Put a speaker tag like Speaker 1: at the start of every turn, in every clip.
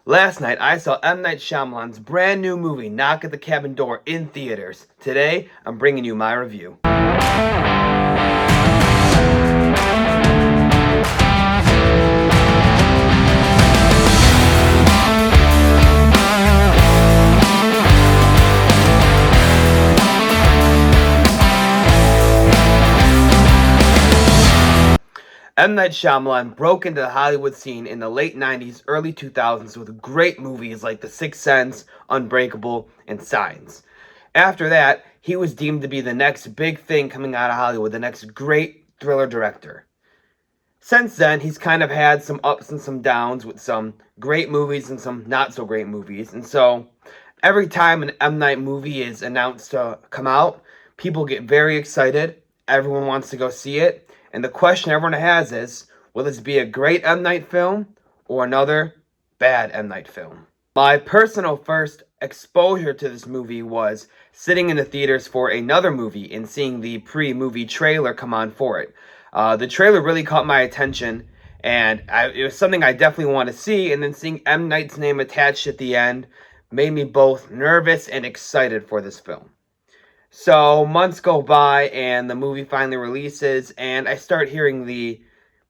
Speaker 1: Last night, I saw M. Night Shyamalan's brand new movie, Knock at the Cabin Door, in theaters. Today, I'm bringing you my review. M. Night Shyamalan broke into the Hollywood scene in the late 90s, early 2000s with great movies like The Sixth Sense, Unbreakable, and Signs. After that, he was deemed to be the next big thing coming out of Hollywood, the next great thriller director. Since then, he's kind of had some ups and some downs with some great movies and some not so great movies. And so, every time an M. Night movie is announced to come out, people get very excited. Everyone wants to go see it. And the question everyone has is, will this be a great M. Night film or another bad M. Night film? My personal first exposure to this movie was sitting in the theaters for another movie and seeing the pre-movie trailer come on for it. The trailer really caught my attention, and it was something I definitely want to see, and then seeing M. Night's name attached at the end made me both nervous and excited for this film. So months go by and the movie finally releases, and I start hearing the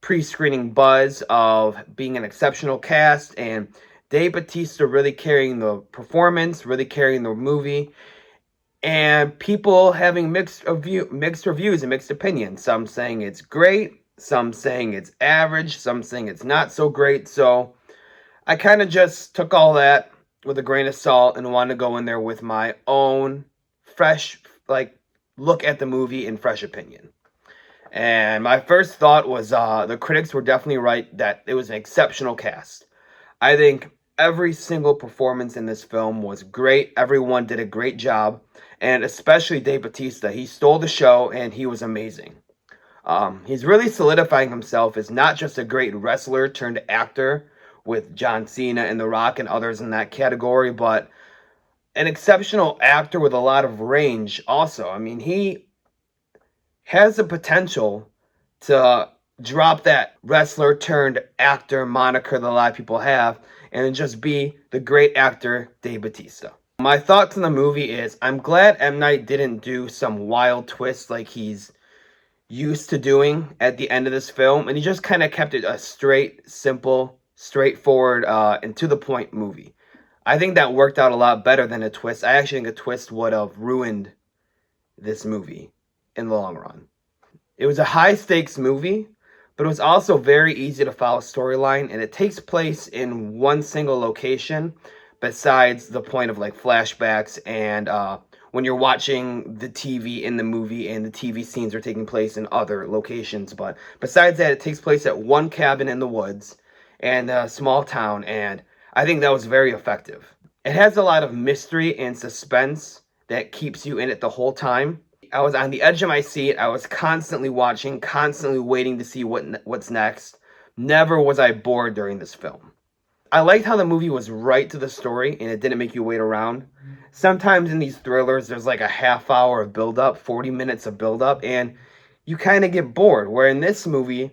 Speaker 1: pre-screening buzz of being an exceptional cast and Bautista really carrying the performance, really carrying the movie, and people having mixed reviews and mixed opinions. Some saying it's great, some saying it's average, some saying it's not so great. So I kind of just took all that with a grain of salt and wanted to go in there with my own fresh look at the movie in fresh opinion. And my first thought was the critics were definitely right that it was an exceptional cast. I think every single performance in this film was great. Everyone did a great job, and especially Bautista. He stole the show and he was amazing. He's really solidifying himself as not just a great wrestler turned actor with John Cena and The Rock and others in that category, but an exceptional actor with a lot of range also. I mean, he has the potential to drop that wrestler turned actor moniker that a lot of people have and just be the great actor Bautista. My thoughts on the movie is I'm glad M. Night didn't do some wild twist like he's used to doing at the end of this film, and he just kind of kept it a straight, simple, straightforward, and to the point movie. I think that worked out a lot better than a twist. I actually think a twist would have ruined this movie in the long run. It was a high-stakes movie, but it was also very easy to follow storyline, and it takes place in one single location besides the point of flashbacks and when you're watching the TV in the movie and the TV scenes are taking place in other locations. But besides that, it takes place at one cabin in the woods and a small town, and I think that was very effective. It has a lot of mystery and suspense that keeps you in it the whole time. I was on the edge of my seat. I was constantly watching, constantly waiting to see what's next. Never was I bored during this film. I liked how the movie was right to the story and it didn't make you wait around. Sometimes in these thrillers, there's like a half hour of build-up, 40 minutes of build-up, and you kind of get bored. Where in this movie,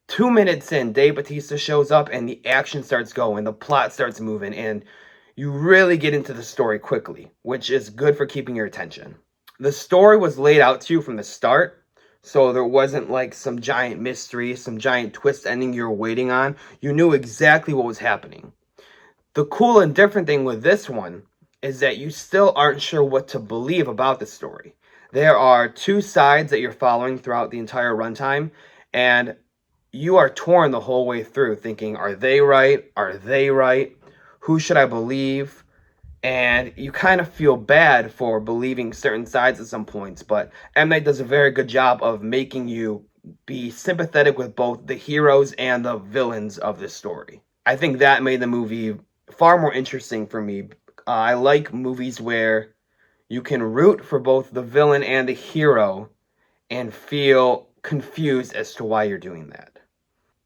Speaker 1: 2 minutes in, Bautista shows up and the action starts going, the plot starts moving, and you really get into the story quickly, which is good for keeping your attention. The story was laid out to you from the start, so there wasn't like some giant mystery, some giant twist ending you're waiting on. You knew exactly what was happening. The cool and different thing with this one is that you still aren't sure what to believe about the story. There are two sides that you're following throughout the entire runtime, and you are torn the whole way through thinking, are they right? Are they right? Who should I believe? And you kind of feel bad for believing certain sides at some points, but M. Night does a very good job of making you be sympathetic with both the heroes and the villains of this story. I think that made the movie far more interesting for me. I like movies where you can root for both the villain and the hero and feel confused as to why you're doing that.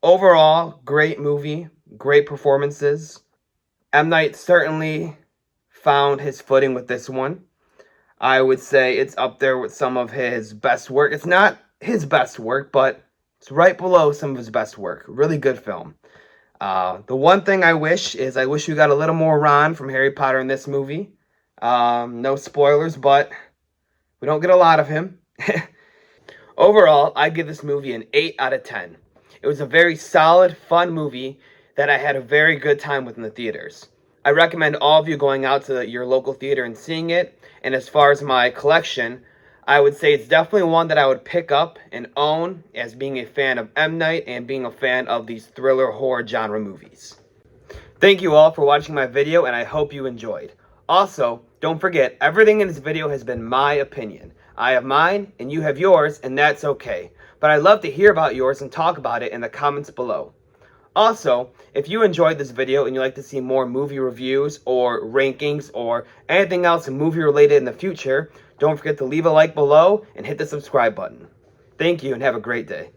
Speaker 1: Overall, great movie, great performances. M. Night certainly found his footing with this one. I would say it's up there with some of his best work. It's not his best work, but it's right below some of his best work. Really good film. The one thing I wish we got a little more Ron from Harry Potter in this movie. No spoilers, but we don't get a lot of him. Overall, I give this movie an 8 out of 10. It was a very solid, fun movie that I had a very good time with in the theaters. I recommend all of you going out to your local theater and seeing it. And as far as my collection, I would say it's definitely one that I would pick up and own as being a fan of M. Night and being a fan of these thriller horror genre movies. Thank you all for watching my video, and I hope you enjoyed. Also, don't forget, everything in this video has been my opinion. I have mine, and you have yours, and that's okay. But I'd love to hear about yours and talk about it in the comments below. Also, if you enjoyed this video and you'd like to see more movie reviews or rankings or anything else movie related in the future, don't forget to leave a like below and hit the subscribe button. Thank you and have a great day.